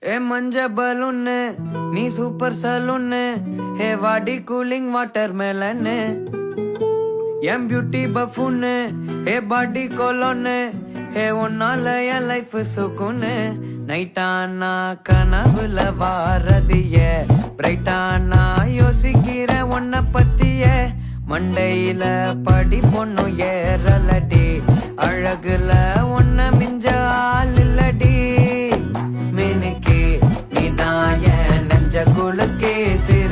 ஏ மஞ்ச பலூன்னு நீ சூப்பர் சலூன்னு ஹே வாடி கூலிங் வாட்டர் மேலன்னு என் பியூட்டி பஃபூன்னு ஹே பாடி கோலோன்னு ஹே ஒன்னால என் லைஃப் சுக்குன்னு நைட்டானா கனவுல வாரதிய பிரைட்டானா யோசிக்கிற உன்னை பத்திய மண்டையில படி பொண்ணு ஏறலடி அழகுல ஒன்ன மிஞ்ச ஆள் இல்லடி மினுக்கே நீதான் என் நெஞ்ச குலுக்கே சிறு